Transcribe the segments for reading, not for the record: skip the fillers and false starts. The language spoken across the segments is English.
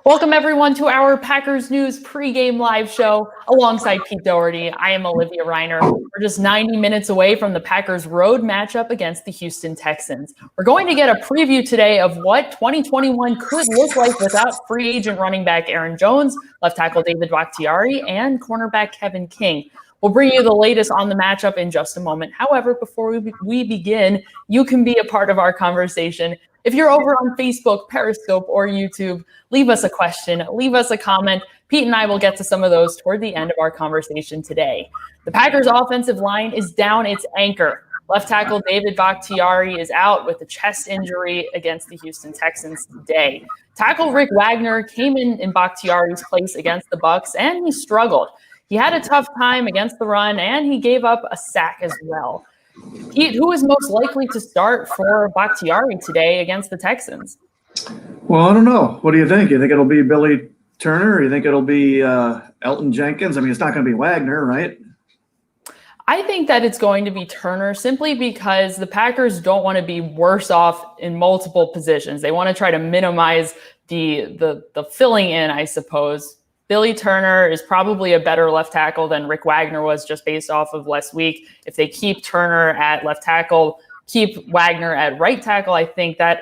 Welcome, everyone, to our Packers News pregame live show alongside Pete Dougherty. I am Olivia Reiner. We're just 90 minutes away from the Packers' road matchup against the Houston Texans. We're going to get a preview today of what 2021 could look like without free agent running back Aaron Jones, left tackle David Bakhtiari, and cornerback Kevin King. We'll bring you the latest on the matchup in just a moment. However, before we begin, you can be a part of our conversation. If you're over on Facebook, Periscope, or YouTube, leave us a question, leave us a comment. Pete and I will get to some of those toward the end of our conversation today. The Packers' offensive line is down its anchor. Left tackle David Bakhtiari is out with a chest injury against the Houston Texans today. Tackle Rick Wagner came in Bakhtiari's place against the Bucs, and he struggled. He had a tough time against the run, and he gave up a sack as well. Pete, who is most likely to start for Bakhtiari today against the Texans? Well, I don't know. What do you think? You think it'll be Billy Turner? Or you think it'll be Elton Jenkins? I mean, it's not going to be Wagner, right? I think that it's going to be Turner simply because the Packers don't want to be worse off in multiple positions. They want to try to minimize the filling in, I suppose. Billy Turner is probably a better left tackle than Rick Wagner was just based off of last week. If they keep Turner at left tackle, keep Wagner at right tackle, I think that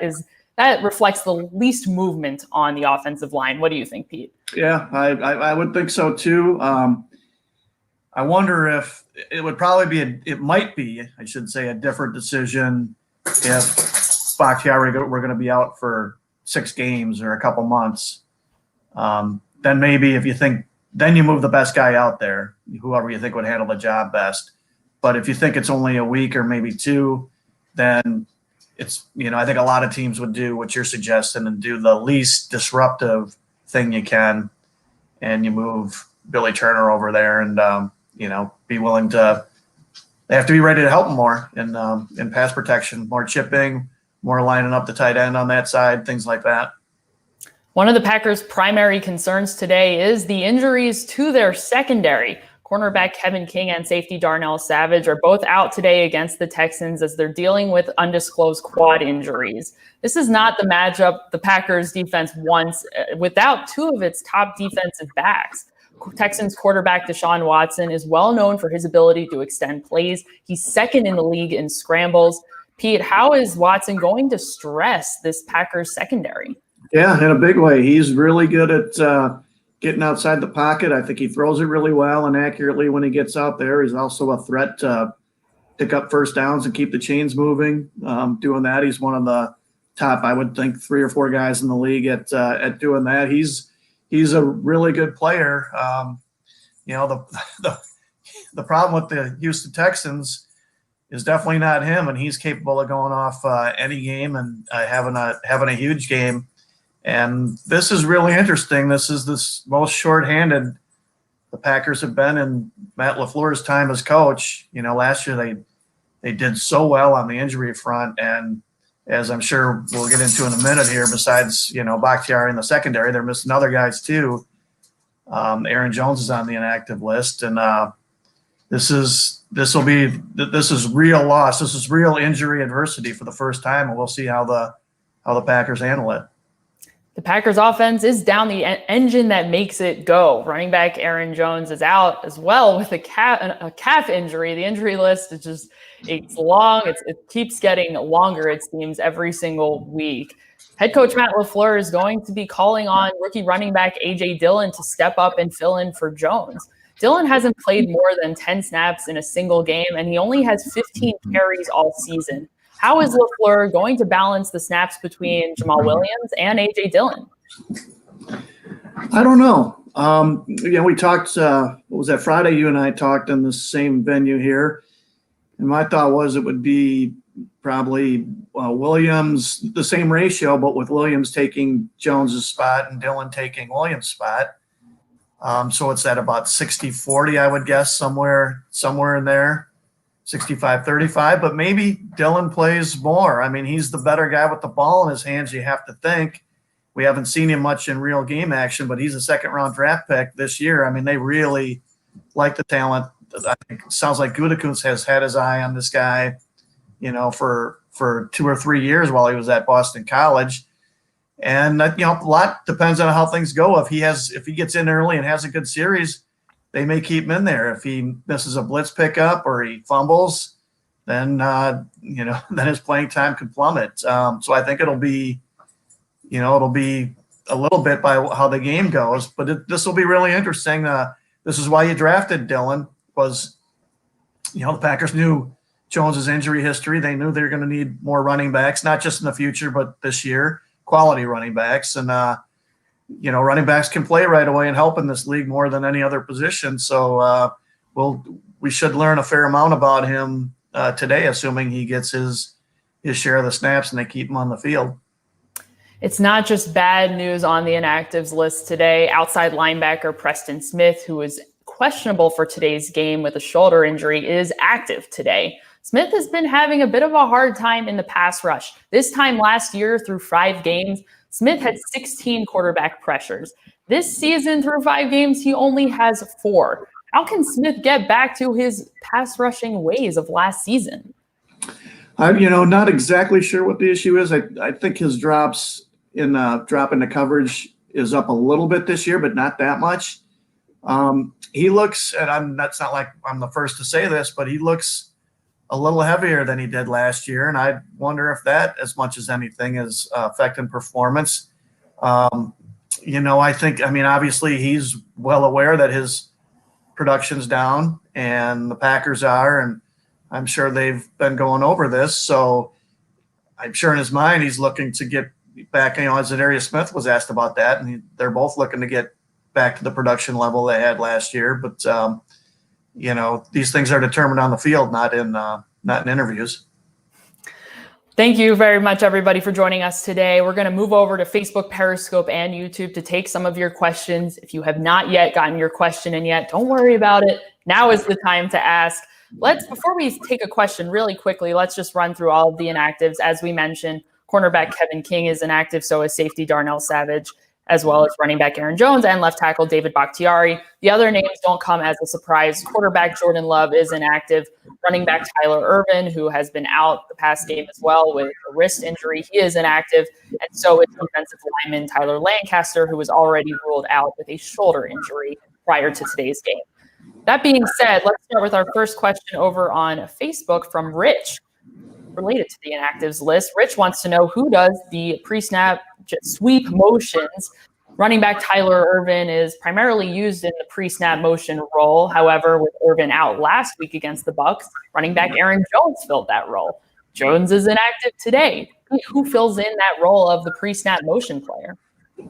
reflects the least movement on the offensive line. What do you think, Pete? Yeah, I would think so too. I wonder if it would probably be I should say, a different decision if Bakhtiari were going to be out for 6 games or a couple months. Then maybe if you think, then you move the best guy out there, whoever you think would handle the job best. But if you think it's only a week or maybe 2, then it's, I think a lot of teams would do what you're suggesting and do the least disruptive thing you can. And you move Billy Turner over there and, be willing to, they have to be ready to help him more in pass protection, more chipping, more lining up the tight end on that side, things like that. One of the Packers' primary concerns today is the injuries to their secondary. Cornerback Kevin King and safety Darnell Savage are both out today against the Texans as they're dealing with undisclosed quad injuries. This is not the matchup the Packers defense wants without 2 of its top defensive backs. Texans quarterback Deshaun Watson is well known for his ability to extend plays. He's second in the league in scrambles. Pete, how is Watson going to stress this Packers secondary? Yeah, in a big way. He's really good at getting outside the pocket. I think he throws it really well and accurately when he gets out there. He's also a threat to pick up first downs and keep the chains moving. Doing that, he's one of the top, I would think, 3 or 4 guys in the league at doing that. He's a really good player. The problem with the Houston Texans is definitely not him, and he's capable of going off any game and having a huge game. And this is really interesting. This is the most shorthanded the Packers have been in Matt LaFleur's time as coach. Last year they did so well on the injury front, and as I'm sure we'll get into in a minute here, besides Bakhtiari in the secondary, they're missing other guys too. Aaron Jones is on the inactive list, and this is real loss. This is real injury adversity for the first time, and we'll see how the Packers handle it. The Packers offense is down the engine that makes it go. Running back Aaron Jones is out as well with a calf injury. The injury list is it's long. It keeps getting longer, it seems, every single week. Head coach Matt LaFleur is going to be calling on rookie running back A.J. Dillon to step up and fill in for Jones. Dillon hasn't played more than 10 snaps in a single game, and he only has 15 carries all season. How is LaFleur going to balance the snaps between Jamal Williams and A.J. Dillon? I don't know. We talked, what was that, Friday? You and I talked in the same venue here. And my thought was it would be probably Williams, the same ratio, but with Williams taking Jones's spot and Dillon taking Williams' spot. So it's at about 60-40, I would guess, somewhere in there. 65-35, but maybe Dillon plays more. I mean, he's the better guy with the ball in his hands, you have to think. We haven't seen him much in real game action, but he's a second-round draft pick this year. I mean, they really like the talent. I think it sounds like Gutekunst has had his eye on this guy, for 2 or 3 years while he was at Boston College. And a lot depends on how things go. If he gets in early and has a good series, they may keep him in there. If he misses a blitz pickup or he fumbles, then then his playing time could plummet. So I think it'll be a little bit by how the game goes. But this will be really interesting. This is why you drafted Dillon, was the Packers knew Jones's injury history. They knew they were going to need more running backs, not just in the future, but this year, quality running backs. And running backs can play right away and help in this league more than any other position. So we should learn a fair amount about him today, assuming he gets his share of the snaps and they keep him on the field. It's not just bad news on the inactives list today. Outside linebacker Preston Smith, who is questionable for today's game with a shoulder injury, is active today. Smith has been having a bit of a hard time in the pass rush. This time last year, through 5 games, Smith had 16 quarterback pressures. This season, through 5 games, he only has 4. How can Smith get back to his pass rushing ways of last season? I'm, not exactly sure what the issue is. I think his drops in drop into coverage is up a little bit this year, but not that much. He looks, and that's not like I'm the first to say this, but he looks a little heavier than he did last year. And I wonder if that, as much as anything, is affecting performance. Obviously he's well aware that his production's down and the Packers are, and I'm sure they've been going over this. So I'm sure in his mind, he's looking to get back, as Zadarius Smith was asked about that. And they're both looking to get back to the production level they had last year. But, these things are determined on the field, not in interviews. Thank you very much, everybody, for joining us today. We're going to move over to Facebook, Periscope, and YouTube to take some of your questions. If you have not yet gotten your question in yet, don't worry about it. Now is the time to ask. Before we take a question really quickly, let's just run through all of the inactives. As we mentioned, cornerback Kevin King is inactive, so is safety Darnell Savage, as well as running back Aaron Jones and left tackle David Bakhtiari. The other names don't come as a surprise. Quarterback Jordan Love is inactive. Running back Tyler Irvin, who has been out the past game as well with a wrist injury, he is inactive. And so is defensive lineman Tyler Lancaster, who was already ruled out with a shoulder injury prior to today's game. That being said, let's start with our first question over on Facebook from Rich, related to the inactives list. Rich wants to know, who does the pre-snap sweep motions? Running back Tyler Irvin is primarily used in the pre-snap motion role. However, with Irvin out last week against the Bucs, running back Aaron Jones filled that role. Jones is inactive today. Who fills in that role of the pre-snap motion player?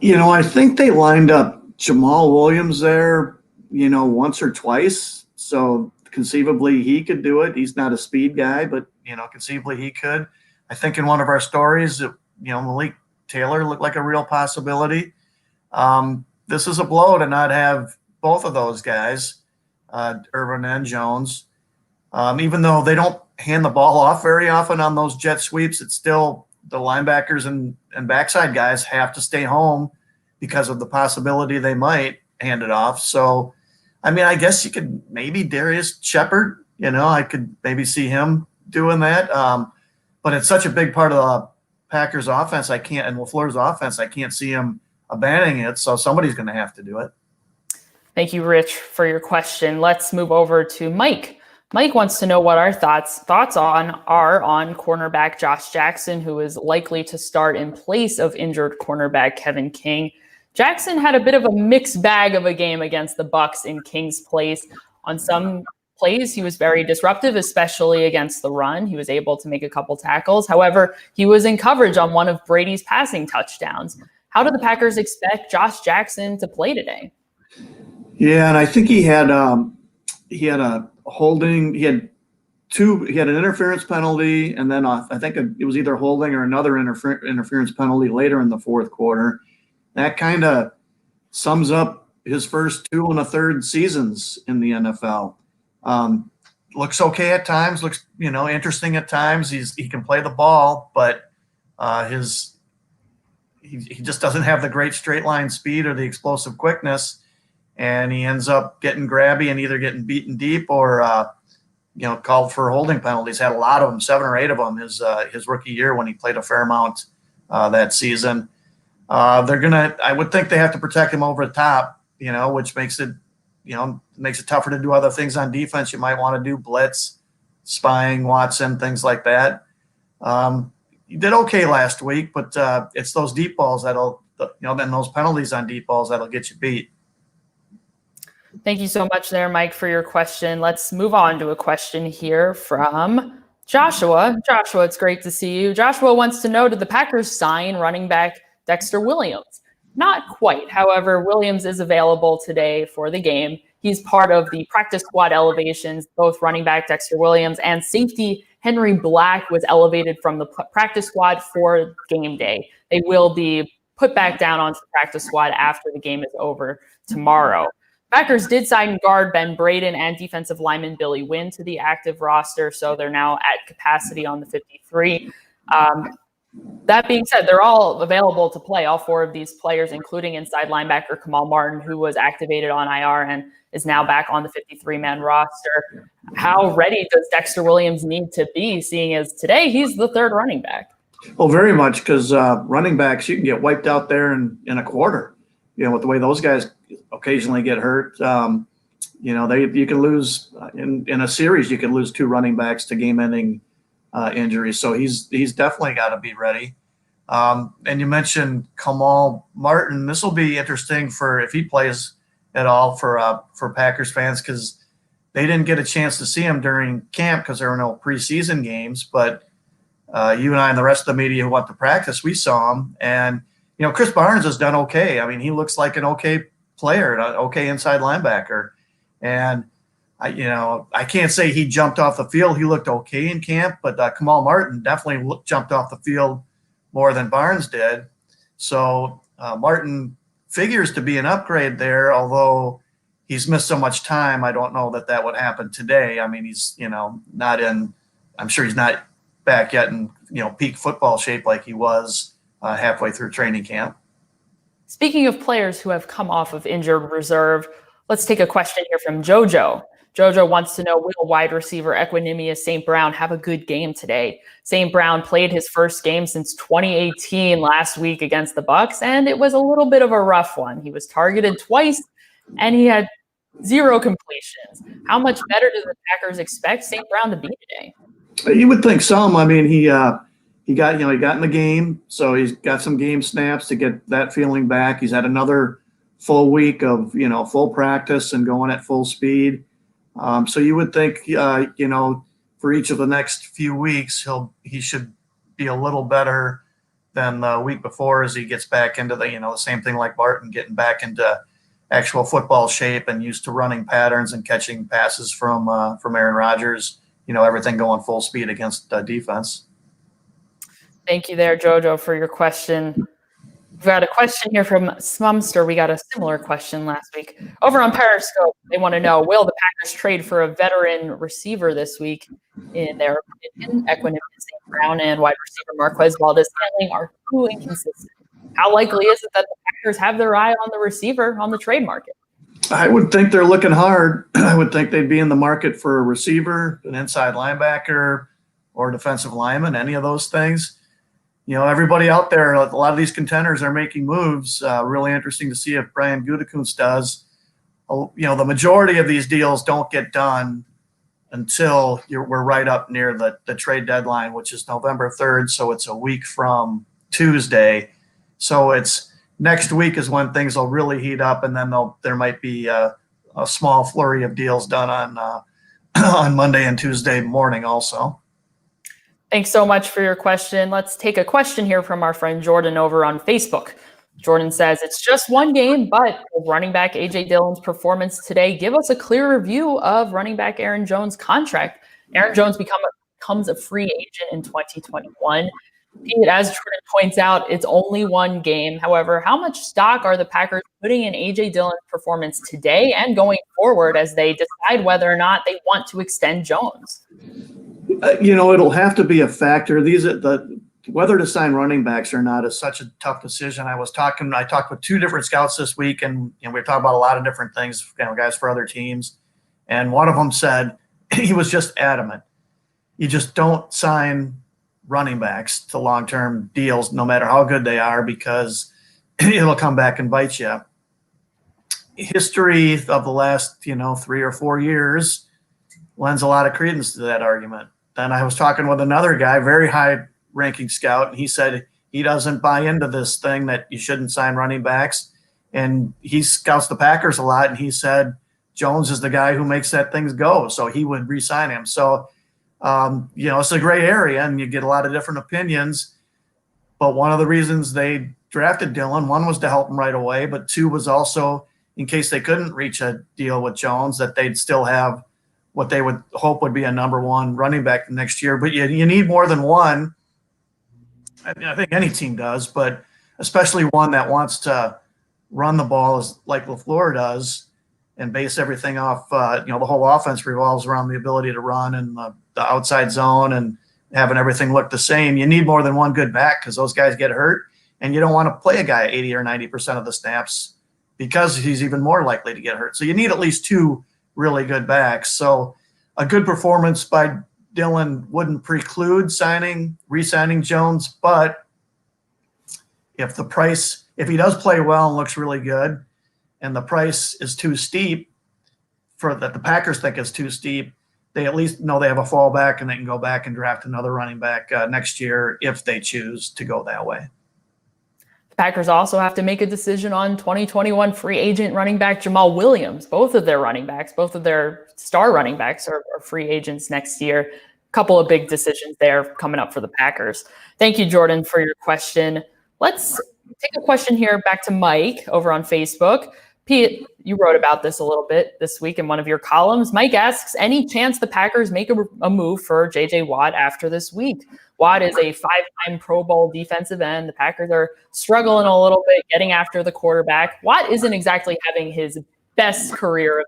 I think they lined up Jamal Williams there, once or twice. So conceivably he could do it. He's not a speed guy, but, conceivably he could. I think in one of our stories, Malik Taylor looked like a real possibility. This is a blow to not have both of those guys, Irvin and Jones. Even though they don't hand the ball off very often on those jet sweeps, it's still the linebackers and backside guys have to stay home because of the possibility they might hand it off. So, I guess you could maybe Darius Shepard, I could maybe see him doing that. But it's such a big part of the Packers offense, and LaFleur's offense, I can't see him abandoning it. So somebody's going to have to do it. Thank you, Rich, for your question. Let's move over to Mike. Mike wants to know what our thoughts are on cornerback Josh Jackson, who is likely to start in place of injured cornerback Kevin King. Jackson had a bit of a mixed bag of a game against the Bucs in King's place. On some plays, he was very disruptive, especially against the run. He was able to make a couple tackles. However, he was in coverage on one of Brady's passing touchdowns. How do the Packers expect Josh Jackson to play today? Yeah, and I think he had a holding. He had an interference penalty, and then I think it was either holding or another interference penalty later in the fourth quarter. That kind of sums up his first 2 1/3 seasons in the NFL. Looks okay at times, looks, interesting at times. He can play the ball, but he just doesn't have the great straight line speed or the explosive quickness. And he ends up getting grabby and either getting beaten deep or, called for holding penalties. Had a lot of them, 7 or 8 of them his rookie year when he played a fair amount that season. I would think they have to protect him over the top, which makes it tougher to do other things on defense. You might want to do blitz, spying Watson, things like that. He did okay last week, but it's those deep balls then those penalties on deep balls that'll get you beat. Thank you so much there, Mike, for your question. Let's move on to a question here from Joshua. Joshua, it's great to see you. Joshua wants to know, did the Packers sign running back Dexter Williams? Not quite. However, Williams is available today for the game. He's part of the practice squad elevations. Both running back Dexter Williams and safety Henry Black was elevated from the practice squad for game day. They will be put back down onto the practice squad after the game is over tomorrow. Packers did sign guard Ben Braden and defensive lineman Billy Wynn to the active roster, so they're now at capacity on the 53. That being said, they're all available to play, all four of these players, including inside linebacker Kamal Martin, who was activated on IR and is now back on the 53-man roster. How ready does Dexter Williams need to be, seeing as today he's the third running back? Well, very much, because running backs, you can get wiped out there in a quarter. With the way those guys occasionally get hurt, you can lose in a series. You can lose two running backs to game-ending injuries. So he's definitely got to be ready. And you mentioned Kamal Martin. This will be interesting for if he plays at all for Packers fans, because they didn't get a chance to see him during camp because there were no preseason games. But you and I and the rest of the media who went to practice, we saw him. And Chris Barnes has done okay. I mean, he looks like an okay player, an okay inside linebacker. And, I can't say he jumped off the field. He looked okay in camp, but Kamal Martin definitely jumped off the field more than Barnes did. So Martin figures to be an upgrade there, although he's missed so much time. I don't know that would happen today. I mean, he's, I'm sure he's not back yet in, peak football shape like he was halfway through training camp. Speaking of players who have come off of injured reserve, let's take a question here from JoJo. JoJo wants to know, will wide receiver Equinemius St. Brown have a good game today? St. Brown played his first game since 2018 last week against the Bucs, and it was a little bit of a rough one. He was targeted twice, and he had 0 completions. How much better do the Packers expect St. Brown to be today? You would think some. I mean, he got in the game, so he's got some game snaps to get that feeling back. He's had another full week of, full practice and going at full speed. So you would think, for each of the next few weeks, he should be a little better than the week before as he gets back into the same thing like Barton, getting back into actual football shape and used to running patterns and catching passes from Aaron Rodgers. Everything going full speed against defense. Thank you there, JoJo, for your question. We've got a question here from Smumster. We got a similar question last week. Over on Periscope, they want to know, will the Packers trade for a veteran receiver this week? In their opinion, Equinemius St. Brown and wide receiver Marquez Valdes-Scantling are too inconsistent. How likely is it that the Packers have their eye on the receiver on the trade market? I would think they're looking hard. I would think they'd be in the market for a receiver, an inside linebacker, or defensive lineman, any of those things. Everybody out there, a lot of these contenders are making moves. Really interesting to see if Brian Gutekunst does. The majority of these deals don't get done until we're right up near the trade deadline, which is November 3rd. So it's a week from Tuesday. So it's next week is when things will really heat up, and then there might be a small flurry of deals done on Monday and Tuesday morning also. Thanks so much for your question. Let's take a question here from our friend Jordan over on Facebook. Jordan says, it's just one game, but running back A.J. Dillon's performance today, give us a clearer view of running back Aaron Jones' contract. Aaron Jones becomes a free agent in 2021. Pete, as Jordan points out, it's only one game. However, how much stock are the Packers putting in A.J. Dillon's performance today and going forward as they decide whether or not they want to extend Jones? It'll have to be a factor. Whether to sign running backs or not is such a tough decision. I talked with 2 different scouts this week, and we were talking about a lot of different things, guys for other teams. And one of them said he was just adamant. You just don't sign running backs to long-term deals, no matter how good they are, because it'll come back and bite you. History of the last, 3 or 4 years lends a lot of credence to that argument. Then I was talking with another guy, very high-ranking scout, and he said he doesn't buy into this thing that you shouldn't sign running backs. And he scouts the Packers a lot, and he said Jones is the guy who makes that things go, so he would re-sign him. So, it's a gray area, and you get a lot of different opinions. But one of the reasons they drafted Dillon, one was to help him right away, but two was also in case they couldn't reach a deal with Jones, that they'd still have what they would hope would be a number one running back next year. But you need more than one. I think any team does, but especially one that wants to run the ball like LaFleur does and base everything off, the whole offense revolves around the ability to run and the outside zone and having everything look the same. You need more than one good back because those guys get hurt, and you don't want to play a guy 80 or 90% of the snaps because he's even more likely to get hurt. So you need at least two really good backs. So a good performance by Dillon wouldn't preclude re-signing Jones, but if he does play well and looks really good and the price is too steep that the Packers think is too steep, they at least know they have a fallback and they can go back and draft another running back next year if they choose to go that way. The Packers also have to make a decision on 2021 free agent running back Jamal Williams. Both of their star running backs are free agents next year. A couple of big decisions there coming up for the Packers. Thank you, Jordan, for your question. Let's take a question here back to Mike over on Facebook. Pete, you wrote about this a little bit this week in one of your columns. Mike asks, any chance the Packers make a move for J.J. Watt after this week? Watt is a 5-time Pro Bowl defensive end. The Packers are struggling a little bit getting after the quarterback. Watt isn't exactly having his best career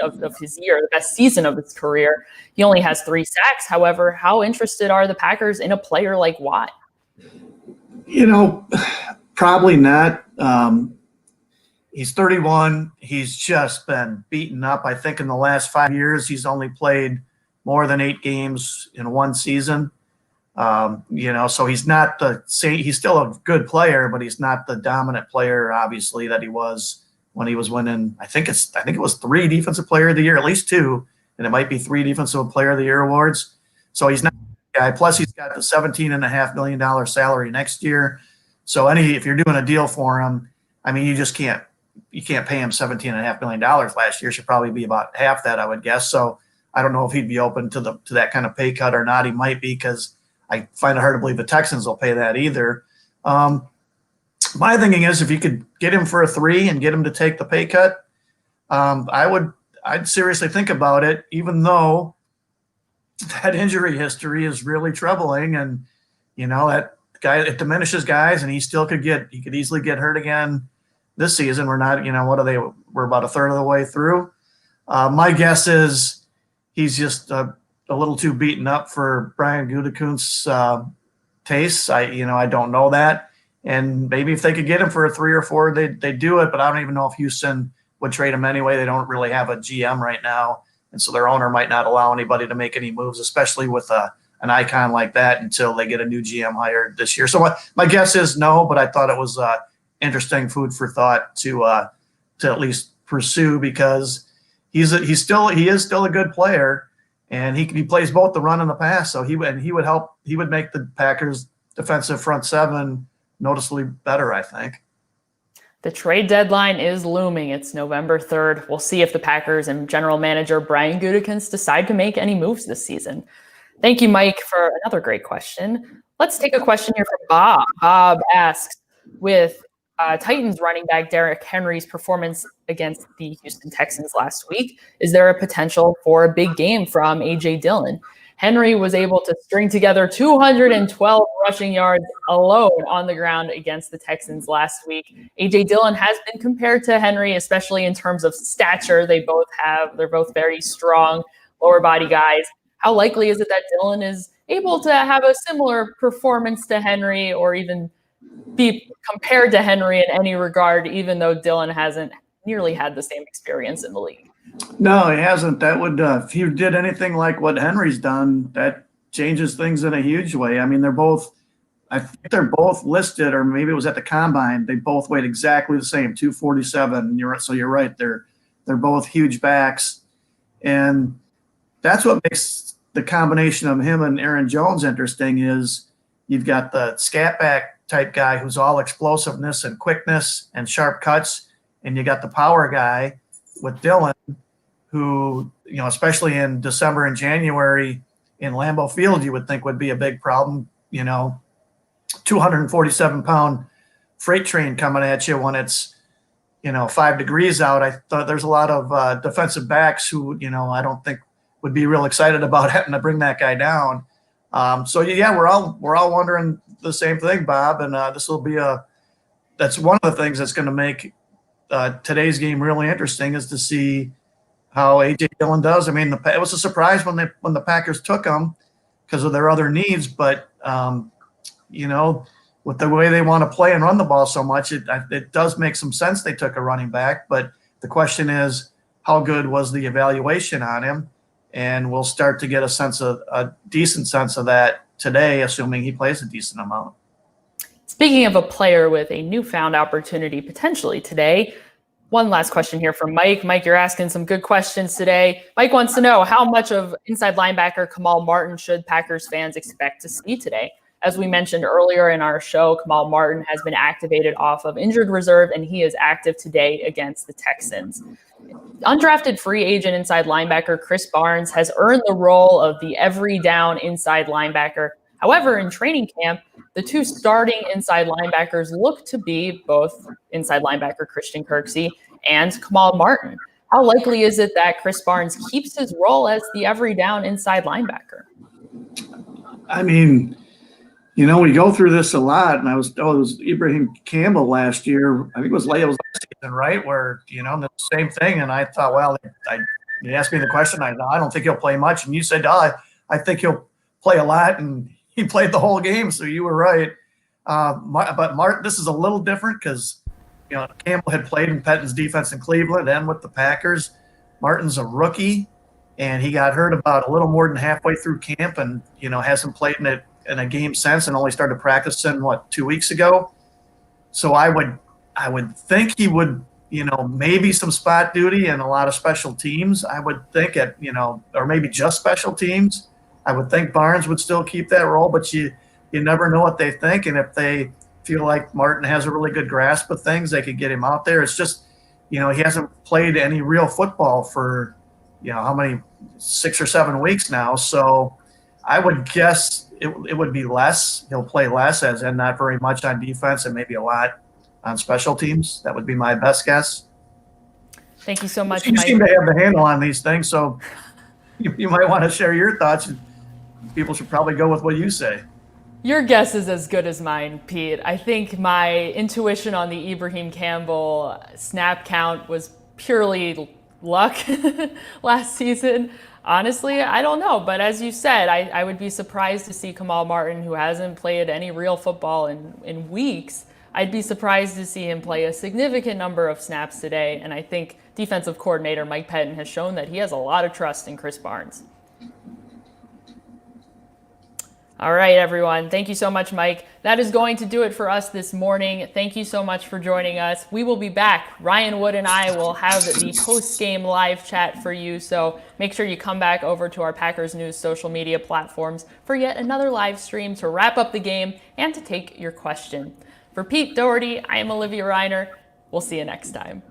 of his year, the best season of his career. He only has 3 sacks. However, how interested are the Packers in a player like Watt? Probably not. He's 31. He's just been beaten up. I think in the last 5 years, he's only played more than 8 games in one season. So he's not he's still a good player, but he's not the dominant player, obviously, that he was when he was winning. I think it was 3 Defensive Player of the Year, at least 2, and it might be 3 Defensive Player of the Year awards. So he's not a guy. Plus, he's got the $17.5 million salary next year. So if you're doing a deal for him, I mean, you just can't pay him $17.5 million last year. Should probably be about half that, I would guess. So I don't know if he'd be open to that kind of pay cut or not. He might be, because I find it hard to believe the Texans will pay that either. My thinking is if you could get him for a 3 and get him to take the pay cut, I'd seriously think about it, even though that injury history is really troubling. And, that guy, it diminishes guys, and he could easily get hurt again this season. We're not, we're about a third of the way through. My guess is he's just a little too beaten up for Brian Gutekunst's tastes. I don't know that. And maybe if they could get him for a 3 or 4, they'd do it. But I don't even know if Houston would trade him anyway. They don't really have a GM right now. And so their owner might not allow anybody to make any moves, especially with an icon like that, until they get a new GM hired this year. So my guess is no, but I thought it was interesting food for thought to at least pursue, because he is still a good player, and he plays both the run and the pass. So he would help. He would make the Packers' defensive front 7 noticeably better, I think. The trade deadline is looming. It's November 3rd. We'll see if the Packers and general manager Brian Gutekunst decide to make any moves this season. Thank you, Mike, for another great question. Let's take a question here from Bob. Bob asks, with Titans running back Derrick Henry's performance against the Houston Texans last week, is there a potential for a big game from A.J. Dillon? Henry was able to string together 212 rushing yards alone on the ground against the Texans last week. A.J. Dillon has been compared to Henry, especially in terms of stature. They're both very strong lower body guys. How likely is it that Dillon is able to have a similar performance to Henry, or even be compared to Henry in any regard, even though Dillon hasn't nearly had the same experience in the league? No, he hasn't. That would, if he did anything like what Henry's done, that changes things in a huge way. I mean, they're both I think they're both listed, or maybe it was at the combine. They both weighed exactly the same, 247. You're right. They're both huge backs, and that's what makes the combination of him and Aaron Jones interesting. Is you've got the scat back type guy who's all explosiveness and quickness and sharp cuts, and you got the power guy with Dillon, who, especially in December and January in Lambeau Field, you would think would be a big problem. 247-pound freight train coming at you when it's 5 degrees out. I thought there's a lot of defensive backs who I don't think would be real excited about having to bring that guy down. So yeah, we're all wondering the same thing, Bob, and this will be that's one of the things that's going to make today's game really interesting, is to see how AJ Dillon does. I mean, it was a surprise when the Packers took him because of their other needs, but with the way they want to play and run the ball so much, it does make some sense they took a running back. But the question is, how good was the evaluation on him? And we'll start to get a decent sense of that today, assuming he plays a decent amount. Speaking of a player with a newfound opportunity potentially today, one last question here from Mike. Mike, you're asking some good questions today. Mike wants to know, how much of inside linebacker Kamal Martin should Packers fans expect to see today? As we mentioned earlier in our show, Kamal Martin has been activated off of injured reserve, and he is active today against the Texans. Undrafted free agent inside linebacker Chris Barnes has earned the role of the every down inside linebacker. However, in training camp, the two starting inside linebackers look to be both inside linebacker Christian Kirksey and Kamal Martin. How likely is it that Chris Barnes keeps his role as the every down inside linebacker? I mean, we go through this a lot, and it was Ibrahim Campbell last year. I think it was last season, right? Where, the same thing. And I thought, well, you asked me the question. I don't think he'll play much. And you said, I think he'll play a lot. And he played the whole game. So you were right. But Martin, this is a little different because, Campbell had played in Pettine's defense in Cleveland and with the Packers. Martin's a rookie, and he got hurt about a little more than halfway through camp, and, hasn't played in a game since, and only started practicing 2 weeks ago. So I would think he would, maybe some spot duty and a lot of special teams. I would think or maybe just special teams. I would think Barnes would still keep that role, but you never know what they think. And if they feel like Martin has a really good grasp of things, they could get him out there. It's just, he hasn't played any real football for, how many, 6 or 7 weeks now. So I would guess it would be less. He'll play less, as in not very much on defense and maybe a lot on special teams. That would be my best guess. Thank you so much, You Mike. seem to have the handle on these things, so you might want to share your thoughts. People should probably go with what you say. Your guess is as good as mine, Pete. I think my intuition on the Ibrahim Campbell snap count was purely luck last season. Honestly, I don't know. But as you said, I would be surprised to see Kamal Martin, who hasn't played any real football in weeks. I'd be surprised to see him play a significant number of snaps today. And I think defensive coordinator Mike Pettine has shown that he has a lot of trust in Chris Barnes. All right, everyone. Thank you so much, Mike. That is going to do it for us this morning. Thank you so much for joining us. We will be back. Ryan Wood and I will have the post-game live chat for you. So make sure you come back over to our Packers News social media platforms for yet another live stream to wrap up the game and to take your question. For Pete Dougherty, I am Olivia Reiner. We'll see you next time.